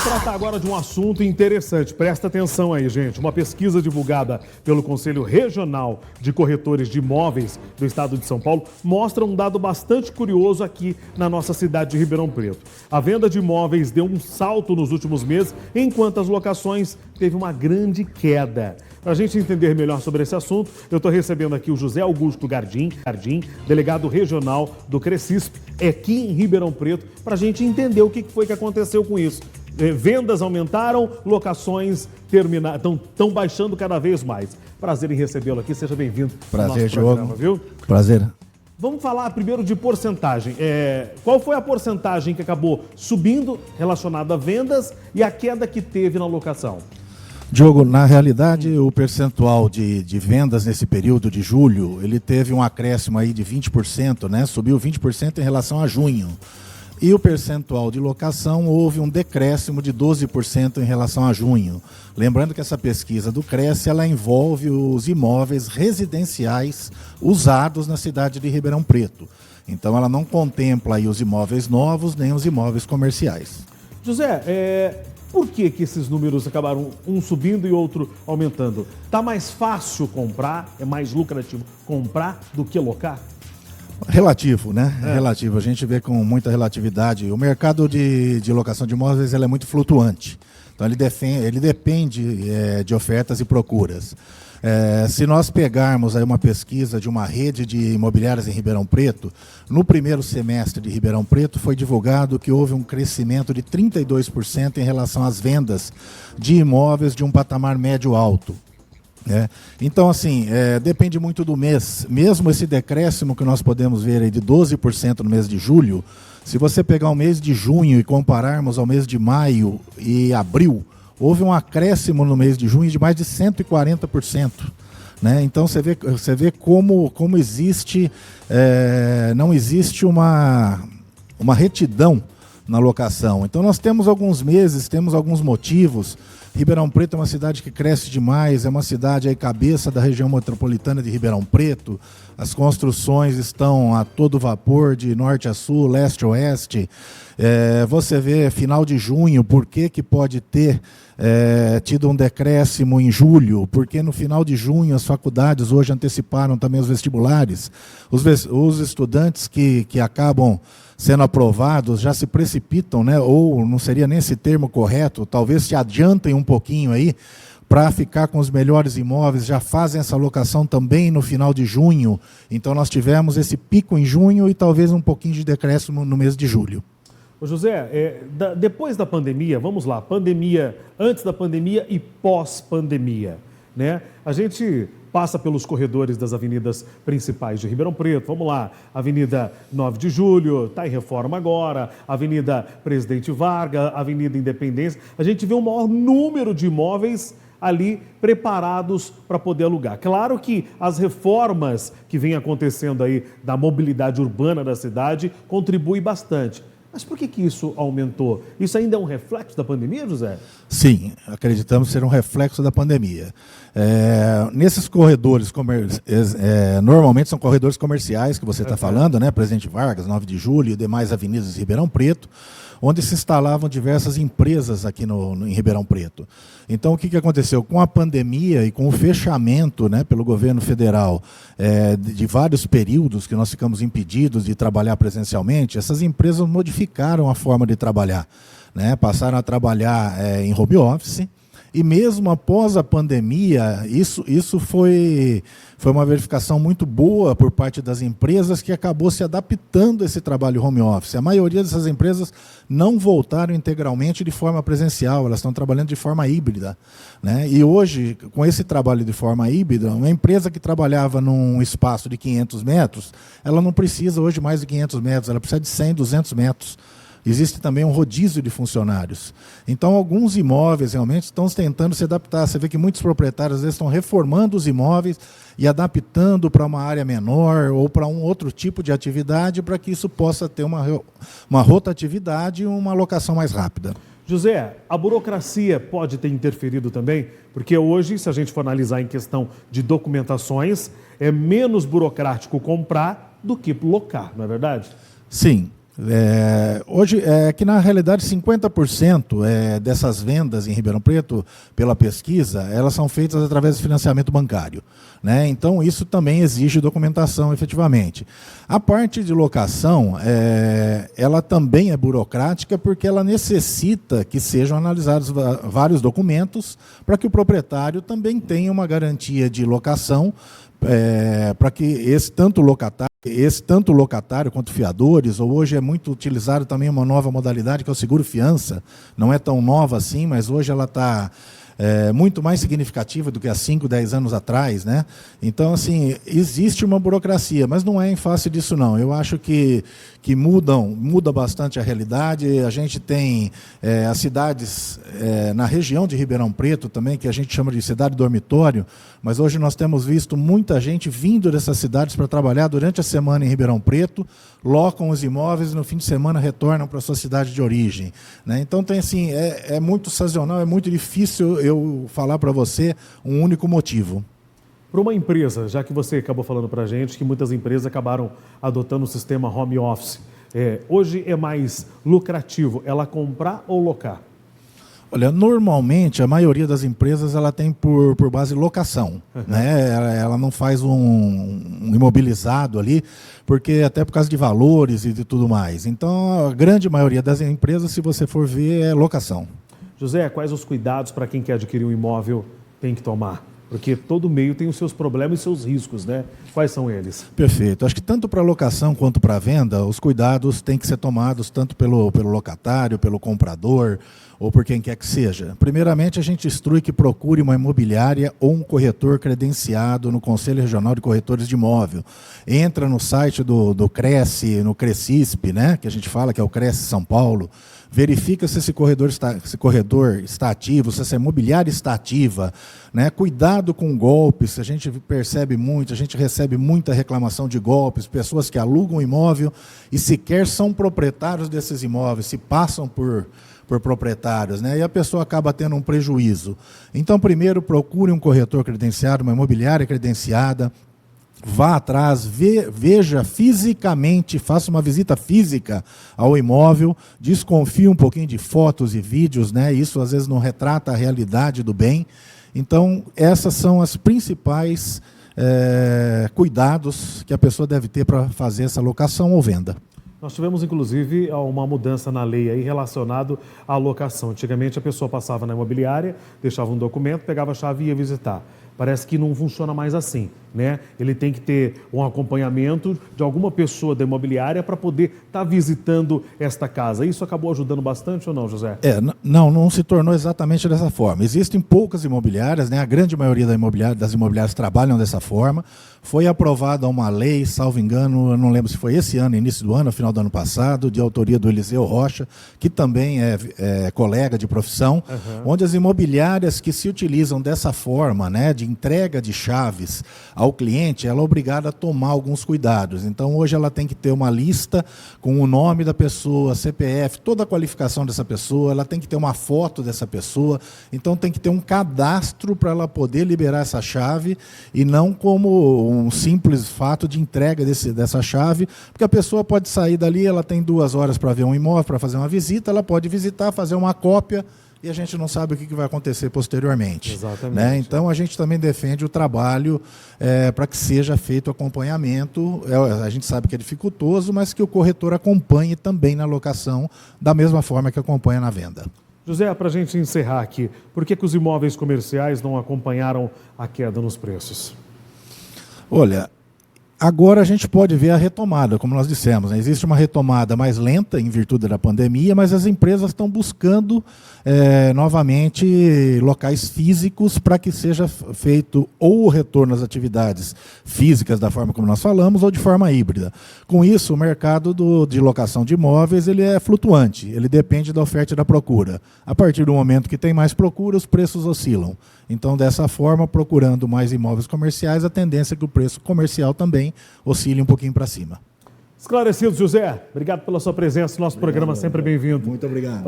tratar agora de um assunto interessante. Presta atenção aí, gente. Uma pesquisa divulgada pelo Conselho Regional de Corretores de Imóveis do Estado de São Paulo mostra um dado bastante curioso aqui na nossa cidade de Ribeirão Preto. A venda de imóveis deu um salto nos últimos meses, enquanto as locações teve uma grande queda. Para a gente entender melhor sobre esse assunto, eu estou recebendo aqui o José Augusto Gardim, delegado regional do Crescisp, aqui em Ribeirão Preto, para a gente entender o que foi que aconteceu com isso. Vendas aumentaram, locações estão baixando cada vez mais. Prazer em recebê-lo aqui, seja bem-vindo ao nosso programa, viu? Prazer. Vamos falar primeiro de porcentagem. Qual foi a porcentagem que acabou subindo relacionada a vendas e a queda que teve na locação? Diogo, na realidade, o percentual de vendas nesse período de julho, ele teve um acréscimo aí de 20%, né? Subiu 20% em relação a junho. E o percentual de locação houve um decréscimo de 12% em relação a junho. Lembrando que essa pesquisa do Cresce, ela envolve os imóveis residenciais usados na cidade de Ribeirão Preto. Então ela não contempla aí os imóveis novos nem os imóveis comerciais. José, por que esses números acabaram um subindo e outro aumentando? Está mais fácil comprar, é mais lucrativo comprar do que locar? Relativo, né? Relativo. A gente vê com muita relatividade. O mercado de locação de imóveis ele é muito flutuante. Então ele depende de ofertas e procuras. Se nós pegarmos aí uma pesquisa de uma rede de imobiliárias em Ribeirão Preto, no primeiro semestre de Ribeirão Preto foi divulgado que houve um crescimento de 32% em relação às vendas de imóveis de um patamar médio-alto. Então, assim, depende muito do mês. Mesmo esse decréscimo que nós podemos ver aí de 12% no mês de julho, se você pegar o mês de junho e compararmos ao mês de maio e abril, houve um acréscimo no mês de junho de mais de 140%. Né? Então você vê como existe, não existe uma retidão na locação. Então nós temos alguns meses, temos alguns motivos. Ribeirão Preto é uma cidade que cresce demais, é uma cidade aí cabeça da região metropolitana de Ribeirão Preto. As construções estão a todo vapor, de norte a sul, leste a oeste. Você vê final de junho, por que pode ter tido um decréscimo em julho? Porque no final de junho as faculdades hoje anteciparam também os vestibulares. Os estudantes que acabam sendo aprovados já se precipitam, né? Ou não seria nem esse termo correto, talvez se adiantem um pouquinho aí para ficar com os melhores imóveis, já fazem essa locação também no final de junho. Então nós tivemos esse pico em junho e talvez um pouquinho de decréscimo no mês de julho. Ô José, depois da pandemia, vamos lá, pandemia, antes da pandemia e pós-pandemia, né? A gente passa pelos corredores das avenidas principais de Ribeirão Preto, vamos lá, Avenida 9 de Julho, está em reforma agora, Avenida Presidente Vargas, Avenida Independência, a gente vê um maior número de imóveis ali preparados para poder alugar. Claro que as reformas que vêm acontecendo aí da mobilidade urbana da cidade contribuem bastante. Mas por que isso aumentou? Isso ainda é um reflexo da pandemia, José? Sim, acreditamos ser um reflexo da pandemia. Nesses corredores, normalmente são corredores comerciais que você está falando, né? Presidente Vargas, 9 de Julho e demais avenidas de Ribeirão Preto, onde se instalavam diversas empresas aqui em Ribeirão Preto. Então, o que aconteceu? Com a pandemia e com o fechamento, né, pelo governo federal de vários períodos que nós ficamos impedidos de trabalhar presencialmente, essas empresas modificaram a forma de trabalhar, né? Passaram a trabalhar em home office. E mesmo após a pandemia, isso foi uma verificação muito boa por parte das empresas que acabou se adaptando a esse trabalho home office. A maioria dessas empresas não voltaram integralmente de forma presencial, elas estão trabalhando de forma híbrida, né? E hoje, com esse trabalho de forma híbrida, uma empresa que trabalhava num espaço de 500 metros, ela não precisa hoje mais de 500 metros, ela precisa de 100, 200 metros. Existe também um rodízio de funcionários. Então, alguns imóveis realmente estão tentando se adaptar. Você vê que muitos proprietários às vezes estão reformando os imóveis e adaptando para uma área menor ou para um outro tipo de atividade para que isso possa ter uma rotatividade e uma alocação mais rápida. José, a burocracia pode ter interferido também? Porque hoje, se a gente for analisar em questão de documentações, é menos burocrático comprar do que locar, não é verdade? Sim. Hoje, que na realidade 50% dessas vendas em Ribeirão Preto, pela pesquisa, elas são feitas através de financiamento bancário, né? Então, isso também exige documentação, efetivamente. A parte de locação, ela também é burocrática, porque ela necessita que sejam analisados vários documentos para que o proprietário também tenha uma garantia de locação, para que esse tanto locatário quanto fiadores, ou hoje é muito utilizado também uma nova modalidade que é o seguro-fiança, não é tão nova assim, mas hoje ela está muito mais significativa do que há 5, 10 anos atrás, né? Então, assim, existe uma burocracia, mas não é em face disso, não. Eu acho que muda bastante a realidade. A gente tem as cidades na região de Ribeirão Preto também, que a gente chama de cidade dormitório, mas hoje nós temos visto muita gente vindo dessas cidades para trabalhar durante a semana em Ribeirão Preto, locam os imóveis e no fim de semana retornam para a sua cidade de origem, né? Então, tem assim, é muito sazonal, é muito difícil eu falar para você um único motivo. Para uma empresa, já que você acabou falando para a gente que muitas empresas acabaram adotando o sistema home office, hoje é mais lucrativo ela comprar ou locar? Olha, normalmente a maioria das empresas ela tem por base locação, né? Ela não faz um imobilizado ali, porque até por causa de valores e de tudo mais. Então, a grande maioria das empresas, se você for ver, é locação. José, quais os cuidados para quem quer adquirir um imóvel tem que tomar? Porque todo meio tem os seus problemas e seus riscos, né? Quais são eles? Perfeito. Acho que tanto para locação quanto para venda, os cuidados têm que ser tomados tanto pelo locatário, pelo comprador ou por quem quer que seja. Primeiramente, a gente instrui que procure uma imobiliária ou um corretor credenciado no Conselho Regional de Corretores de Imóvel. Entra no site do Cresce, no Crescisp, né? Que a gente fala que é o Cresce São Paulo. Verifica se esse corredor está ativo, se essa imobiliária está ativa, né? Cuidado com golpes, a gente percebe muito, a gente recebe muita reclamação de golpes, pessoas que alugam imóvel e sequer são proprietários desses imóveis, se passam por proprietários, né? E a pessoa acaba tendo um prejuízo. Então, primeiro, procure um corretor credenciado, uma imobiliária credenciada, vá atrás, veja fisicamente, faça uma visita física ao imóvel, desconfie um pouquinho de fotos e vídeos, né? Isso às vezes não retrata a realidade do bem. Então, essas são as principais cuidados que a pessoa deve ter para fazer essa locação ou venda. Nós tivemos, inclusive, uma mudança na lei aí relacionado à locação. Antigamente, a pessoa passava na imobiliária, deixava um documento, pegava a chave e ia visitar. Parece que não funciona mais assim, né? Ele tem que ter um acompanhamento de alguma pessoa da imobiliária para poder estar visitando esta casa. Isso acabou ajudando bastante ou não, José? Não se tornou exatamente dessa forma. Existem poucas imobiliárias, né? A grande maioria das imobiliárias trabalham dessa forma. Foi aprovada uma lei, salvo engano, eu não lembro se foi esse ano, início do ano, final do ano passado, de autoria do Eliseu Rocha, que também é colega de profissão, onde as imobiliárias que se utilizam dessa forma, né, de entrega de chaves ao cliente, ela é obrigada a tomar alguns cuidados. Então, hoje ela tem que ter uma lista com o nome da pessoa, CPF, toda a qualificação dessa pessoa, essa tem que ter uma foto dessa pessoa, então tem que ter um cadastro para ela poder liberar essa chave e não como um simples fato de entrega dessa chave, porque a pessoa pode sair dali, ela tem 2 horas para ver um imóvel, para fazer uma visita, ela pode visitar, fazer uma cópia, e a gente não sabe o que vai acontecer posteriormente. Exatamente. Né? Então, a gente também defende o trabalho para que seja feito acompanhamento. A gente sabe que é dificultoso, mas que o corretor acompanhe também na locação, da mesma forma que acompanha na venda. José, para a gente encerrar aqui, por que os imóveis comerciais não acompanharam a queda nos preços? Olha, agora a gente pode ver a retomada, como nós dissemos, né? Existe uma retomada mais lenta em virtude da pandemia, mas as empresas estão buscando novamente locais físicos para que seja feito ou o retorno às atividades físicas da forma como nós falamos ou de forma híbrida. Com isso, o mercado de locação de imóveis ele é flutuante, ele depende da oferta e da procura. A partir do momento que tem mais procura, os preços oscilam. Então, dessa forma, procurando mais imóveis comerciais, a tendência é que o preço comercial também oscile um pouquinho para cima. Esclarecido, José. Obrigado pela sua presença. Nosso programa sempre bem-vindo. Muito obrigado.